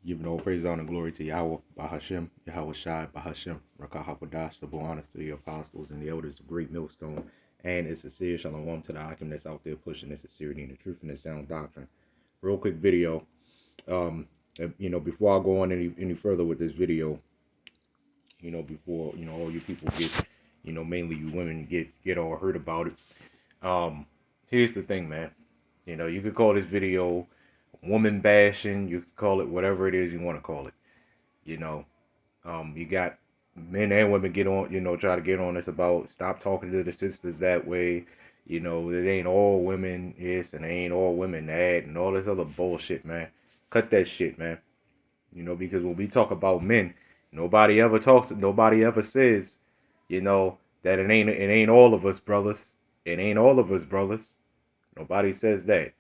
Giving all praise, honor, and glory to Yahweh, BAHASHAM, YAHAWASHI, BAHASHAM, Rakahapadash, double honors to the apostles and the elders of Great Millstone, and it's sincere shalom to the Akim that's out there pushing the sincerity and the truth and the sound doctrine. Real quick video. Before I go on any further with this video, before all you people get, mainly you women get all hurt about it. Here's the thing, man. You could call this video woman bashing, you could call it whatever it is you want to call it. You got men and women get on, try to get on this about stop talking to the sisters that way. It ain't all women this and it ain't all women that and all this other bullshit, man. Cut that shit, man. Because when we talk about men, nobody ever says, that it ain't all of us brothers. It ain't all of us brothers. Nobody says that.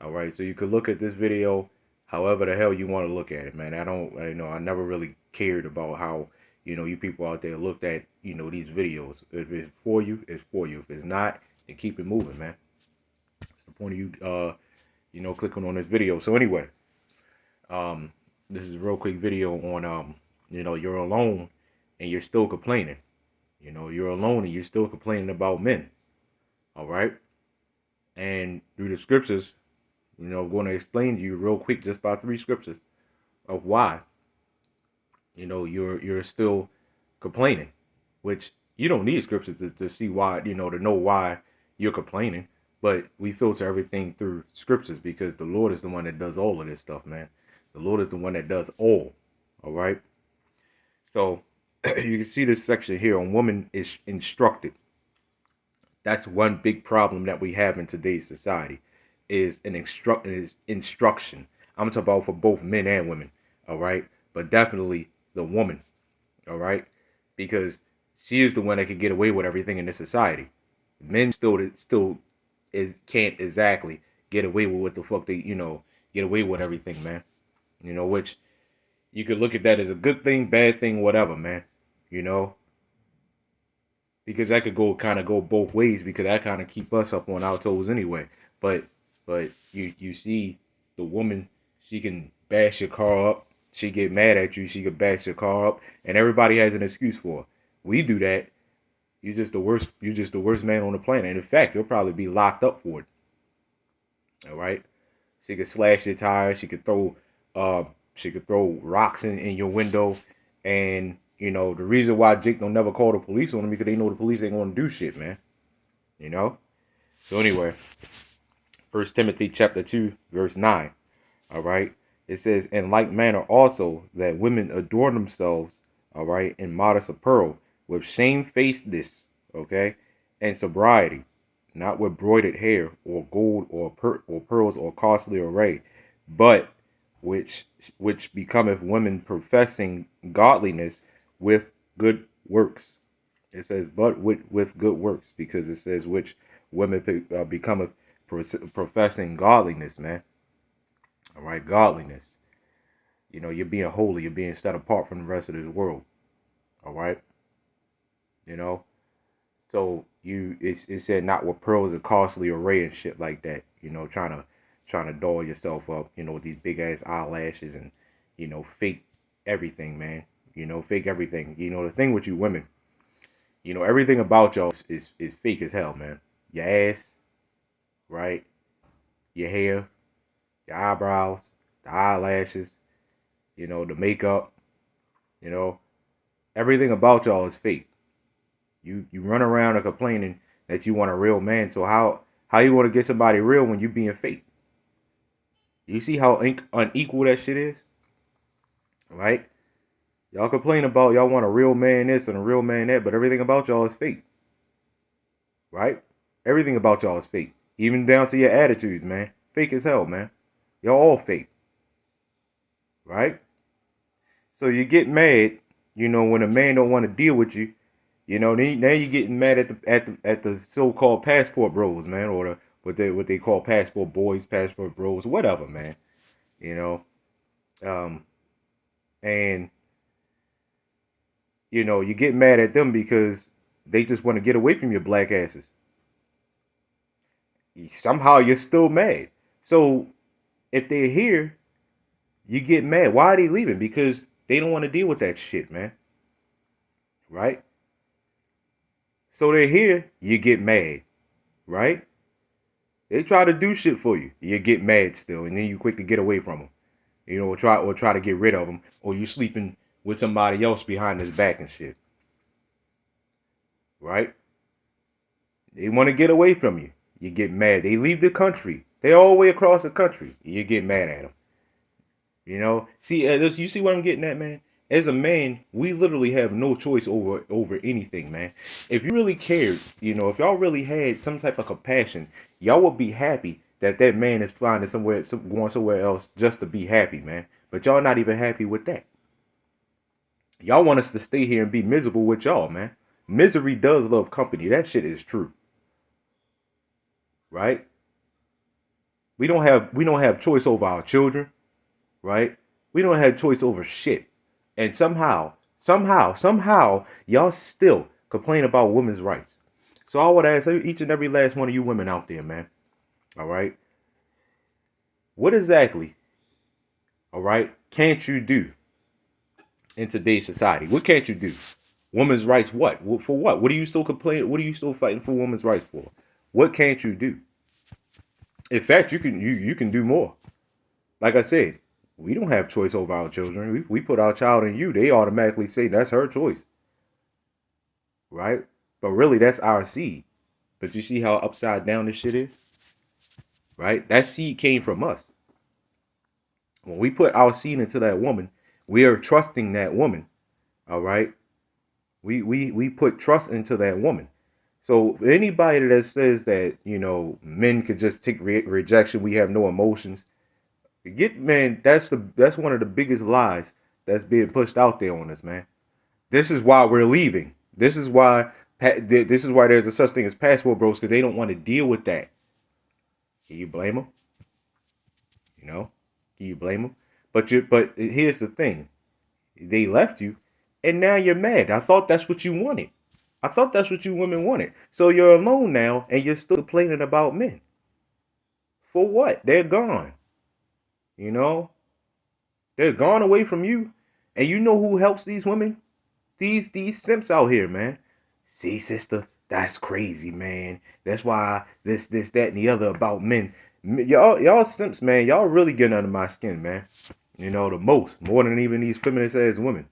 All right, so you could look at this video however the hell you want to look at it, man. I never really cared about how, you people out there looked at, these videos. If it's for you, it's for you. If it's not, then keep it moving, man. That's the point of you, clicking on this video. So anyway, this is a real quick video on, you're alone and you're still complaining. You're alone and you're still complaining about men. All right. And through the scriptures, I'm going to explain to you real quick just by 3 scriptures of why, you're still complaining, which you don't need scriptures to see why, to know why you're complaining. But we filter everything through scriptures because the Lord is the one that does all of this stuff, man. The Lord is the one that does all. All right. So you can see this section here on woman is instructed. That's one big problem that we have in today's society. Is instruction. I'm talking about for both men and women, all right? But definitely the woman, all right? Because she is the one that can get away with everything in this society. Men still can't exactly get away with what the fuck they, get away with everything, man. Which you could look at that as a good thing, bad thing, whatever, man. Because that could go both ways because that kind of keep us up on our toes anyway. But you see the woman, she can bash your car up. She get mad at you. She can bash your car up, and everybody has an excuse for her. We do that. You're just the worst. You're just the worst man on the planet. And in fact, you'll probably be locked up for it. All right. She could slash your tires. She could throw rocks in your window. And the reason why Jake don't never call the police on him because they know the police ain't gonna do shit, man. So anyway. 1 Timothy chapter 2, verse 9. All right. It says, in like manner also that women adorn themselves, all right, in modest apparel, with shamefacedness, okay, and sobriety, not with broidered hair or gold or pearls or costly array, but which becometh women professing godliness with good works. It says, but with good works, because it says which women becometh professing godliness, man. All right, godliness. You're being holy. You're being set apart from the rest of this world. All right. So it said not with pearls and costly array and shit like that. Trying to doll yourself up. With these big ass eyelashes and fake everything, man. Fake everything. The thing with you women. Everything about y'all is fake as hell, man. Your ass. Right? Your hair, your eyebrows, the eyelashes, the makeup, everything about y'all is fake. You run around and complaining that you want a real man. So how you want to get somebody real when you being fake? You see how unequal that shit is? Right? Y'all complain about y'all want a real man this and a real man that, but everything about y'all is fake. Right? Everything about y'all is fake. Even down to your attitudes, man. Fake as hell, man. Y'all all fake. Right? So you get mad, when a man don't want to deal with you, now you're getting mad at the so-called passport bros, man, or what they call passport boys, passport bros, whatever, man. And you get mad at them because they just want to get away from your black asses. Somehow you're still mad. So if they're here, You get mad. Why are they leaving? Because they don't want to deal with that shit, man. Right? So they're here, you get mad. Right? They try to do shit for you. You get mad still, and then you quick to get away from them. You know, or try to get rid of them, or you sleeping with somebody else behind his back and shit. Right? They want to get away from you. You get mad. They leave the country. They all the way across the country. You get mad at them. You know? See, you see what I'm getting at, man? As a man, we literally have no choice over anything, man. If you really cared, you know, if y'all really had some type of compassion, y'all would be happy that that man is finding going somewhere else just to be happy, man. But y'all not even happy with that. Y'all want us to stay here and be miserable with y'all, man. Misery does love company. That shit is true. Right? We don't have choice over our children, right? We don't have choice over shit. And somehow, y'all still complain about women's rights. So I would ask each and every last one of you women out there, man. All right? What exactly, all right, can't you do in today's society? What can't you do? Women's rights, what? For what? What are you still complaining? What are you still fighting for women's rights for? What can't you do? In fact, you can do more. Like I said, we don't have choice over our children. We put our child in you, they automatically say that's her choice. Right? But really, that's our seed. But you see how upside down this shit is? Right? That seed came from us. When we put our seed into that woman, we are trusting that woman. All right? We put trust into that woman. So anybody that says that, you know, men could just take rejection, we have no emotions. Man, that's one of the biggest lies that's being pushed out there on us, man. This is why we're leaving. This is why there's a such thing as passport bros, because they don't want to deal with that. Can you blame them? You know, can you blame them? But here's the thing: they left you, and now you're mad. I thought that's what you wanted. I thought that's what you women wanted. So you're alone now, and you're still complaining about men. For what? They're gone. You know, they're gone away from you. And you know who helps these women? These simps out here, man. See, sister, that's crazy, man. That's why this, that, and the other about men. Y'all simps, man. Y'all really getting under my skin, man. You know, the most. More than even these feminist ass women.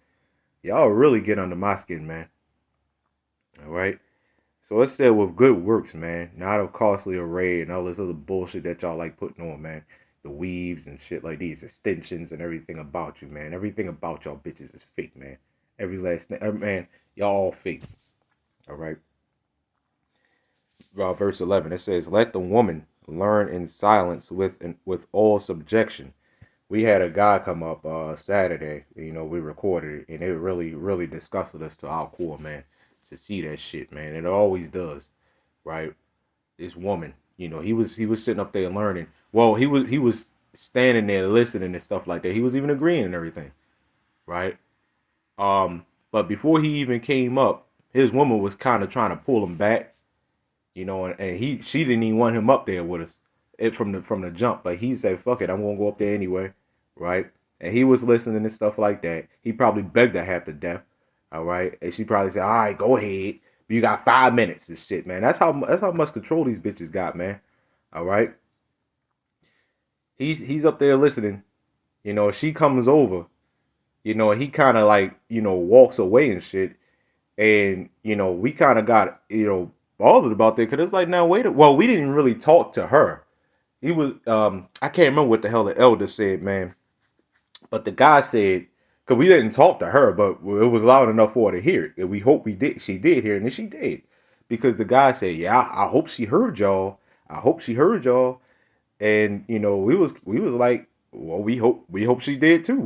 Y'all really get under my skin, man. All right. So it said with good works, man. Not of costly array and all this other bullshit that y'all like putting on, man. The weaves and shit like these extensions and everything about you, man. Everything about y'all bitches is fake, man. Every last thing, man. Y'all all fake. All right. Verse 11. It says, "Let the woman learn in silence with all subjection." We had a guy come up Saturday. You know, we recorded it, and it really disgusted us to our core, man. To see that shit, man. It always does, right? This woman, you know, he was sitting up there learning. Well, he was standing there listening and stuff like that. He was even agreeing and everything, right? But before he even came up, his woman was kind of trying to pull him back, you know, and she didn't even want him up there with us from the jump. But he said, "Fuck it, I'm gonna go up there anyway," right? And he was listening and stuff like that. He probably begged her half to death, all right? And she probably said, "All right, go ahead. You got 5 minutes and shit, man." That's how much control these bitches got, man. All right. He's up there listening, you know. She comes over, you know, and he kind of like, you know, walks away and shit. And you know, we kind of got, you know, bothered about that, because it's like, now wait. Well, we didn't really talk to her. He was I can't remember what the hell the elder said, man. But the guy said, because we didn't talk to her, but it was loud enough for her to hear it. And we hope she did hear it, and she did. Because the guy said, "Yeah, I hope she heard y'all. I hope she heard y'all." And you know, we was like, "Well, we hope she did too."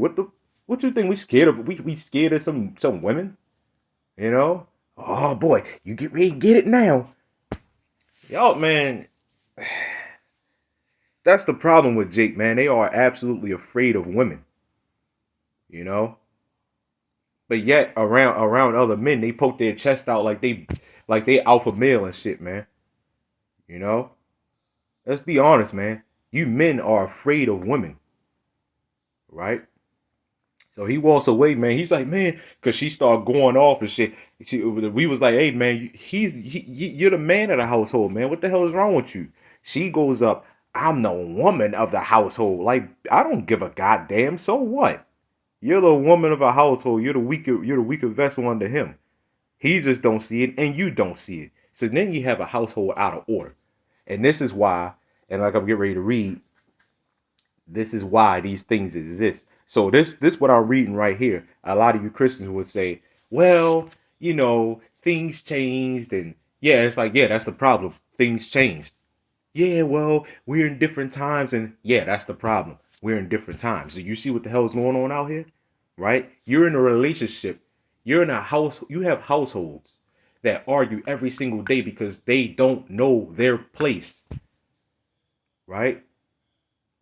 What you think we scared of? We scared of some women, you know? Oh boy, you get ready to get it now. Y'all, man, that's the problem with Jake, man. They are absolutely afraid of women, you know? But yet around other men, they poke their chest out like they alpha male and shit, man. You know? Let's be honest, man. You men are afraid of women. right? So he walks away, man. He's like, man, because she started going off and shit. We was like, hey, man, you're the man of the household, man. What the hell is wrong with you? She goes up, I'm the woman of the household. Like, I don't give a goddamn. So what? You're the woman of a household. You're the weaker vessel under him. He just don't see it, and you don't see it. So then you have a household out of order. And this is why, and like I'm getting ready to read, this is why these things exist. So this what I'm reading right here. A lot of you Christians would say, well, things changed, and yeah, it's like, yeah, that's the problem. Things changed. Yeah, well, we're in different times, and yeah, that's the problem. We're in different times. So you see what the hell is going on out here, right? You're in a relationship. You're in a house. You have households that argue every single day because they don't know their place, right?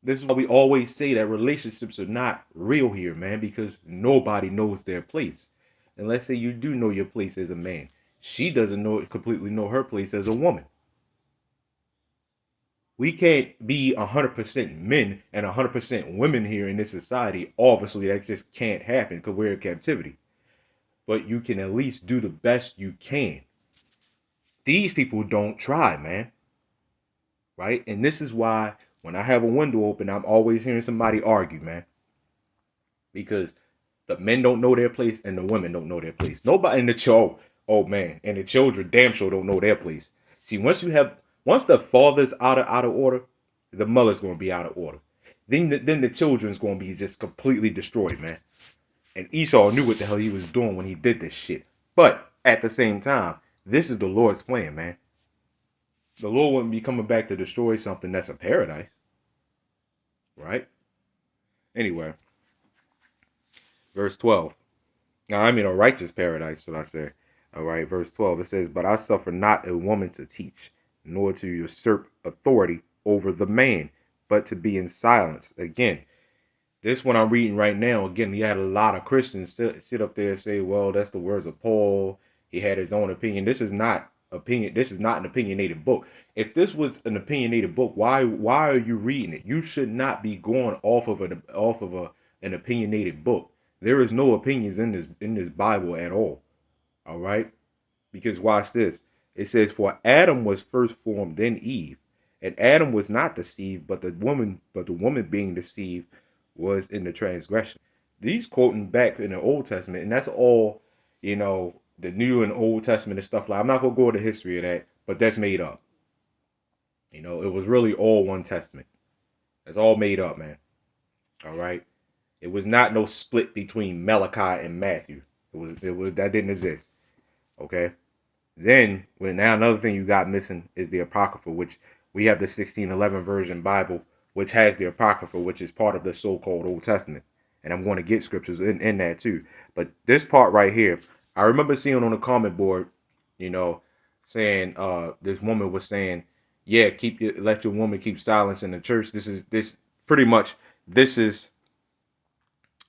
This is why we always say that relationships are not real here, man, because nobody knows their place. And let's say you do know your place as a man. She doesn't completely know her place as a woman. We can't be 100% men and 100% women here in this society. Obviously, that just can't happen because we're in captivity. But you can at least do the best you can. These people don't try, man. Right? And this is why when I have a window open, I'm always hearing somebody argue, man. Because the men don't know their place and the women don't know their place. Nobody in the show, oh man, and the children damn sure don't know their place. See, once the father's out of order, the mother's gonna be out of order. Then the children's gonna be just completely destroyed, man. And Esau knew what the hell he was doing when he did this shit. But at the same time, this is the Lord's plan, man. The Lord wouldn't be coming back to destroy something that's a paradise, right? Anyway, verse 12. Now, I mean a righteous paradise, what I say. All right, verse 12, it says, but I suffer not a woman to teach, nor to usurp authority over the man, but to be in silence. Again, this one I'm reading right now, again, you had a lot of Christians sit up there and say, well, that's the words of Paul. He had his own opinion. This is not opinion. This is not an opinionated book. If this was an opinionated book, why are you reading it? You should not be going off of an opinionated book. There is no opinions in this Bible at all. All right? Because watch this. It says, for Adam was first formed, then Eve. And Adam was not deceived, but the woman being deceived was in the transgression. These quoting back in the Old Testament, and that's all, the New and Old Testament and stuff like. I'm not gonna go into the history of that, but that's made up. It was really all one testament. It's all made up, man. All right. It was not no split between Malachi and Matthew. It was that didn't exist. Okay. Then now another thing you got missing is the Apocrypha, which we have the 1611 version Bible, which has the Apocrypha, which is part of the so-called Old Testament. And I'm going to get scriptures in that too. But this part right here, I remember seeing on the comment board, saying this woman was saying, yeah, let your woman keep silence in the church. This is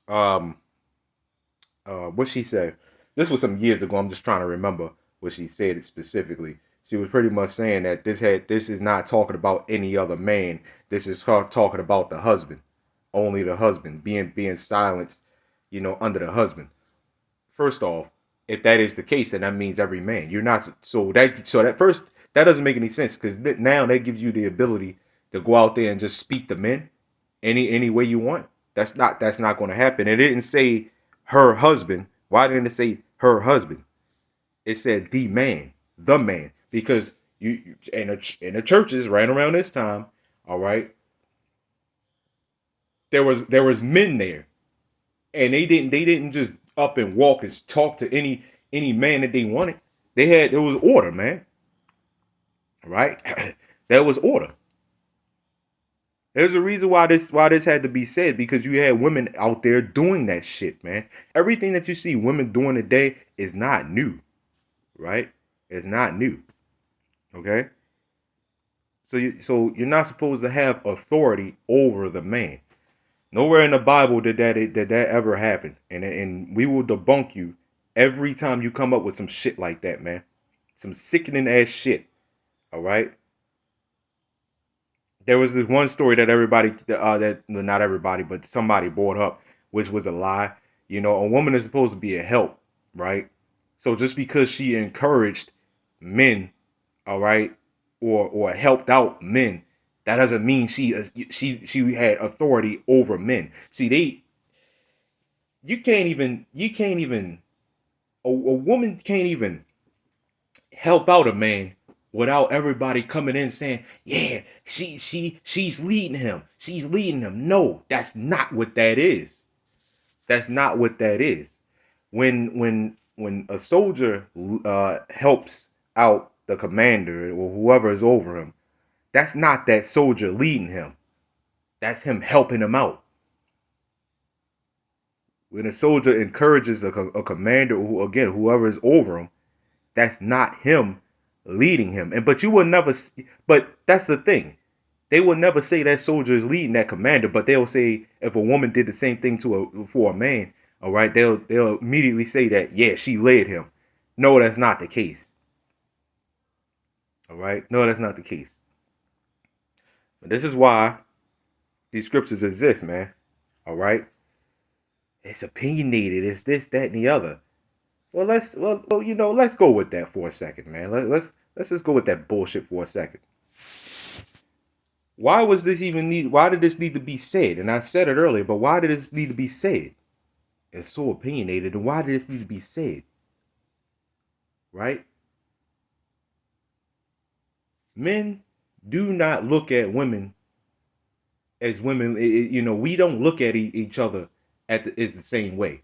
what she said. This was some years ago. I'm just trying to remember what she said it specifically. She was pretty much saying that this is not talking about any other man. This is her talking about the husband, only the husband being silenced, under the husband. First off, if that is the case, then that means every man. You're not that doesn't make any sense, because now that gives you the ability to go out there and just speak to men any way you want. That's not going to happen. It didn't say her husband. Why didn't it say her husband? It said the man, because you in the churches right around this time, all right, there was men there, and they didn't just up and walk and talk to any man that they wanted. There was order, man. Right? There was order. There's a reason why this had to be said, because you had women out there doing that shit, man. Everything that you see women doing today is not new, right? It's not new. Okay? So you're not supposed to have authority over the man. Nowhere in the Bible did that ever happen. And we will debunk you every time you come up with some shit like that, man. Some sickening ass shit. All right? There was this one story that everybody, that well, not everybody, but somebody brought up, which was a lie. You know, a woman is supposed to be a help, right? So just because she encouraged men, all right, or helped out men, that doesn't mean she had authority over men. See, you can't even a woman can't even help out a man without everybody coming in saying, yeah, she's leading him. She's leading him. No, that's not what that is. That's not what that is. When a soldier helps out the commander or whoever is over him, that's not that soldier leading him. That's him helping him out. When a soldier encourages a commander, who again whoever is over him, that's not him leading him. And but you will never. But that's the thing. They will never say that soldier is leading that commander. But they'll say if a woman did the same thing for a man, all right, they'll immediately say that yeah, she led him. No, that's not the case. All right, no, that's not the case. But this is why these scriptures exist, man. All right, it's opinionated. It's this, that, and the other. Well, let's go with that for a second, man. Let's just go with that bullshit for a second. Why was this even need? Why did this need to be said? And I said it earlier, but why did this need to be said? It's so opinionated, and why did this need to be said? Right? Men do not look at women as women. We don't look at each other as the same way.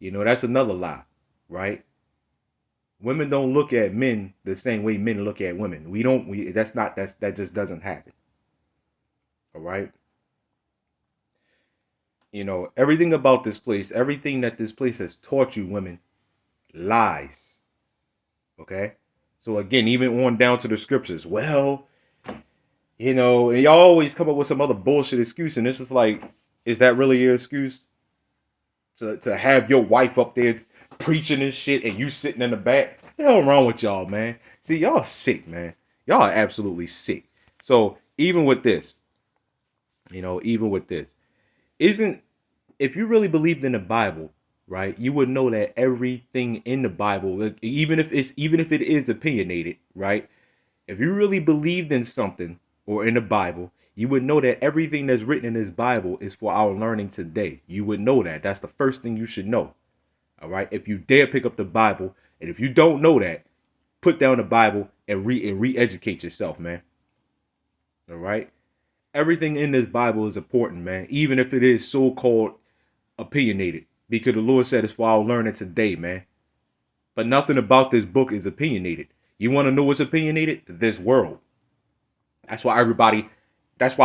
That's another lie, right? Women don't look at men the same way men look at women. We don't. That just doesn't happen. All right. Everything about this place, everything that this place has taught you, women, lies. Okay. So again, even on down to the scriptures. Well, and y'all always come up with some other bullshit excuse, and this is like, is that really your excuse? To have your wife up there preaching and shit, and you sitting in the back? What the hell wrong with y'all, man? See, y'all sick, man. Y'all are absolutely sick. So even with this, isn't if you really believed in the Bible, right, you would know that everything in the Bible, even if it is opinionated, right? If you really believed in something or in the Bible, you would know that everything that's written in this Bible is for our learning today. You would know that. That's the first thing you should know. All right. If you dare pick up the Bible, and if you don't know that, put down the Bible and re-educate yourself, man. All right. Everything in this Bible is important, man, even if it is so-called opinionated, because the Lord said it's for our learning today, man. But nothing about this book is opinionated. You want to know what's opinionated? This world. That's why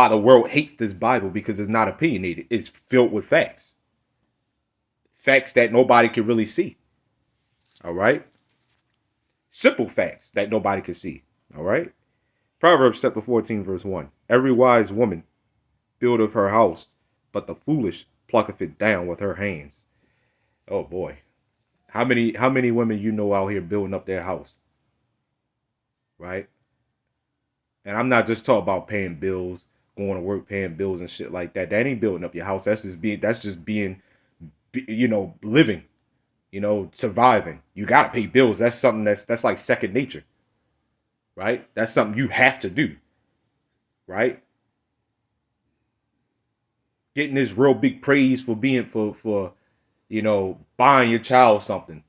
the world hates this Bible, because it's not opinionated. It's filled with facts. Facts that nobody can really see. All right? Simple facts that nobody can see. All right? Proverbs chapter 14, verse 1. Every wise woman buildeth her house, but the foolish plucketh it down with her hands. Oh boy. How many women out here building up their house? Right? And I'm not just talking about paying bills, going to work, paying bills and shit like that. That ain't building up your house. That's just being living, surviving. You got to pay bills. That's something that's like second nature. Right? That's something you have to do. Right? Getting this real big praise for buying your child something.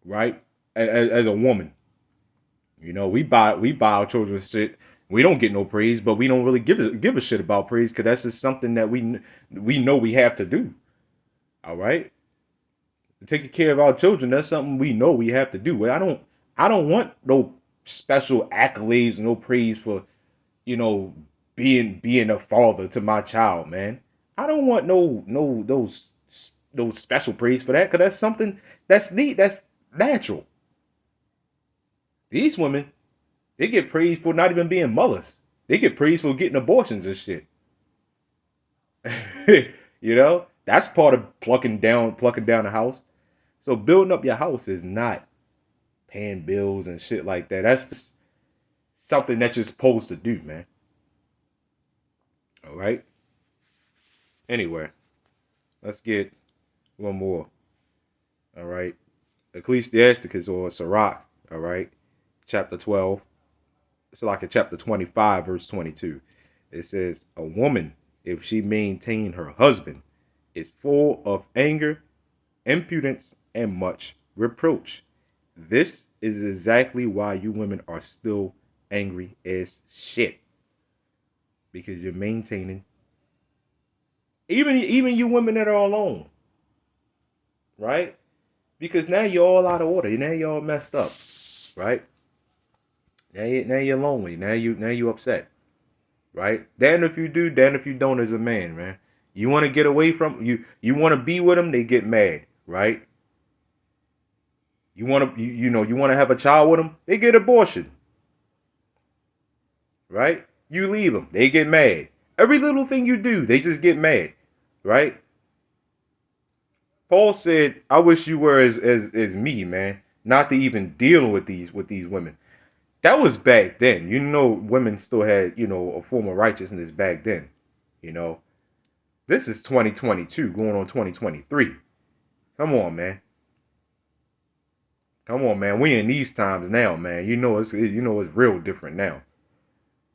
Right? As a woman. We buy our children shit. We don't get no praise, but we don't really give a shit about praise, because that's just something that we know we have to do. All right? Taking care of our children, that's something we know we have to do. I don't want no special accolades, no praise for, being a father to my child, man. I don't want those special praise for that, because that's something that's neat, that's natural. These women, they get praised for not even being mothers. They get praised for getting abortions and shit. That's part of plucking down the house. So building up your house is not paying bills and shit like that. That's just something that you're supposed to do, man. All right. Anyway, let's get one more. All right. Ecclesiasticus or Sirach. All right. Chapter 12. It's like a chapter 25, verse 22. It says, a woman, if she maintain her husband, is full of anger, impudence, and much reproach. This is exactly why you women are still angry as shit. Because you're maintaining, even you women that are alone, right? Because now you're all out of order. Now you're all messed up, right? Now you're lonely. Now you upset, right? Damn if you do, damn if you don't as a man, man. You want to get away from you want to be with them, they get mad, right? You want to you want to have a child with them, they get abortion, right? You leave them, they get mad. Every little thing you do, they just get mad, right? Paul said, "I wish you were as me, man, not to even deal with these women." That was back then. You know, women still had, a form of righteousness back then. You know, this is 2022 going on 2023. Come on, man. Come on, man. We in these times now, man. It's real different now,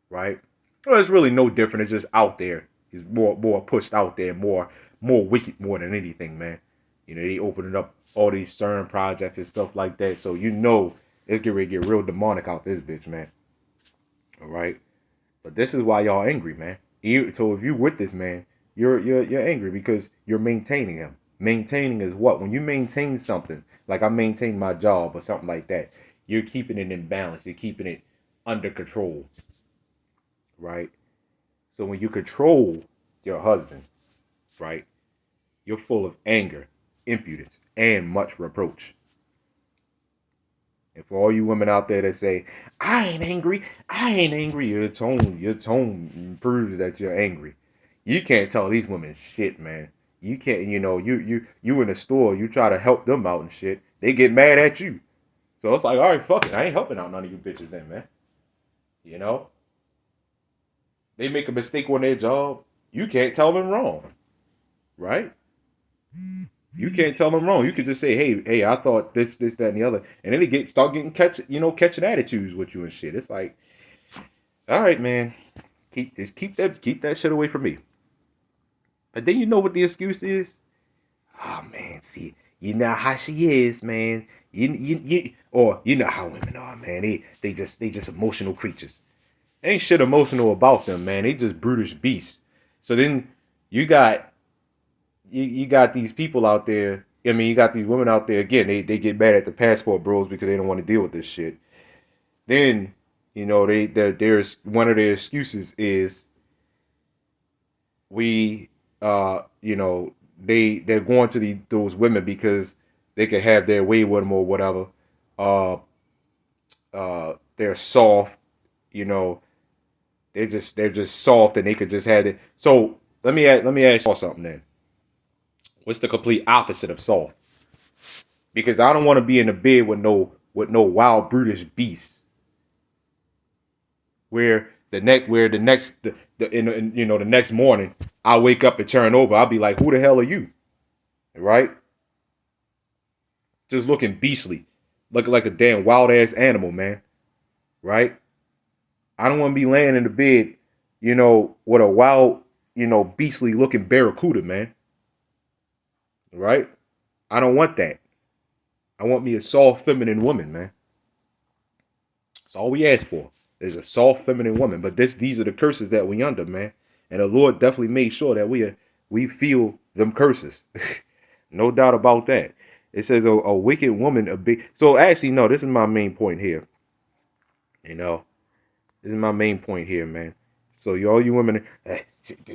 right? Well, it's really no different. It's just out there. It's more pushed out there, more wicked, more than anything, man. They opening up all these CERN projects and stuff like that. So it's getting ready to get real demonic out this bitch, man. All right, but this is why y'all angry, man. So if you with this man, you're angry because you're maintaining him. Maintaining is what? When you maintain something, like I maintain my job or something like that, you're keeping it in balance. You're keeping it under control, right? So when you control your husband, right, you're full of anger, impudence, and much reproach. And for all you women out there that say, I ain't angry, your tone proves that you're angry. You can't tell these women shit, man. You can't, you in the store, you try to help them out and shit, they get mad at you. So it's like, all right, fuck it, I ain't helping out none of you bitches then, man. They make a mistake on their job, you can't tell them wrong, right? You can't tell them wrong. You can just say, hey, I thought this, that, and the other. And then they catching attitudes with you and shit. It's like, all right, man, keep that shit away from me. But then you know what the excuse is? Oh man, see, you know how she is, man. Or you know how women are, man. They just emotional creatures. Ain't shit emotional about them, man. They just brutish beasts. So then you got these people out there. I mean, you got these women out there. Again, they get mad at the passport bros because they don't want to deal with this shit. Then, there's one of their excuses is they're going to those women because they can have their way with them or whatever. They're soft, they're just soft and they could just have it. So let me ask you something then. What's the complete opposite of soft? Because I don't want to be in the bed with no wild brutish beasts. Where the next morning I wake up and turn over, I'll be like, who the hell are you? Right? Just looking beastly, looking like a damn wild ass animal, man. Right? I don't want to be laying in the bed, with a wild, beastly looking barracuda, man. Right? I don't want that. I want me a soft, feminine woman, man. That's all we ask for is a soft, feminine woman. But these are the curses that we under, man. And the Lord definitely made sure that we feel them curses. No doubt about that. It says a wicked woman, so actually, no, this is my main point here. This is my main point here, man. So all you women,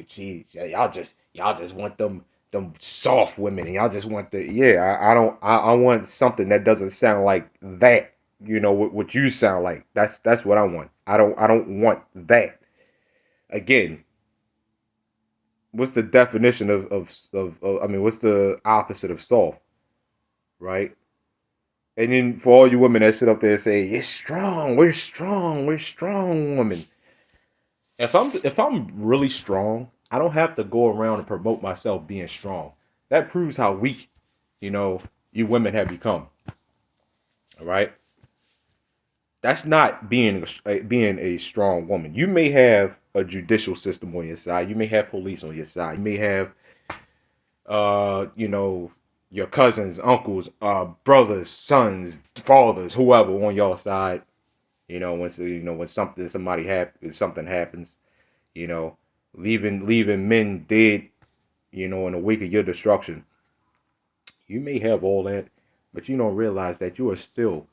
see, y'all just want them soft women, and y'all just want I want something that doesn't sound like that. What you sound like. That's what I want. I don't want that. Again, what's the definition of what's the opposite of soft? Right? And then for all you women that sit up there and say, it's strong, we're strong women. If I'm really strong, I don't have to go around and promote myself being strong. That proves how weak, you know, you women have become. All right. That's not being a strong woman. You may have a judicial system on your side. You may have police on your side. You may have you know, your cousins, uncles, brothers, sons, fathers, whoever on your side. When something happens, you know, leaving men dead, in the wake of your destruction. You may have all that, but you don't realize that you are still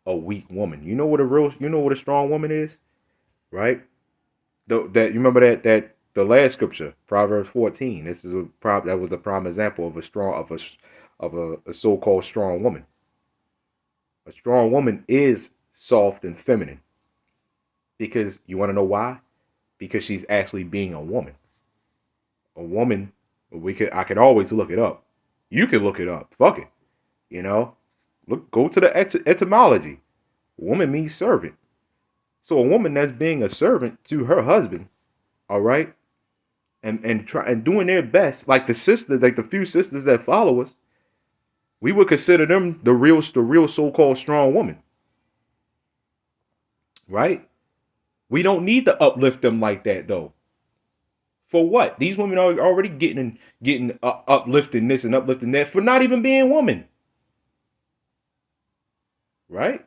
a weak woman. You know what a strong woman is, right? That you remember that the last scripture, Proverbs 14. That was a prime example of a so-called strong woman. A strong woman is soft and feminine because you want to know why? Because she's actually being a woman. A woman, I could always look it up. You can look it up. Fuck it. You know, go to the etymology. Woman means servant. So a woman that's being a servant to her husband, all right, and doing their best, like the few sisters that follow us, we would consider them the real so-called strong woman, right? We don't need to uplift them like that though. For what? These women are already getting uplifting this and uplifting that for not even being women, right?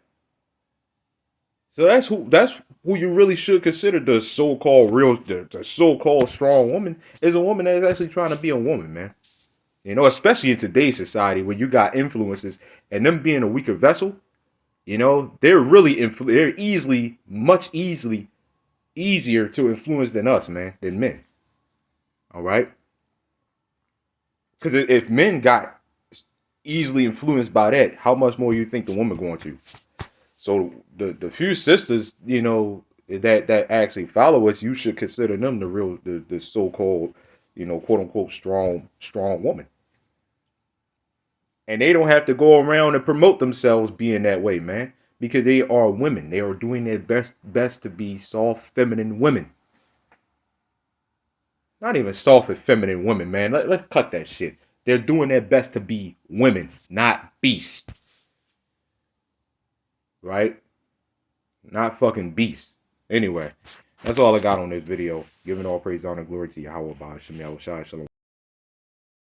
So that's who you really should consider the so-called strong woman is a woman that's actually trying to be a woman, man. Especially in today's society where you got influences and them being a weaker vessel, they're they're easier to influence than us, man, than men. All right? Because if men got easily influenced by that, how much more you think the woman going to? So the few sisters, that actually follow us, you should consider them the so-called, quote unquote strong woman. And they don't have to go around and promote themselves being that way, man, because they are women. They are doing their best to be soft, feminine women. Not even soft and feminine women, man. Let's cut that shit. They're doing their best to be women, not beasts. Right? Not fucking beasts. Anyway, that's all I got on this video. Giving all praise, honor, and glory to YAHAWAH, BAHASHAM, YAHAWASHI, Shalom.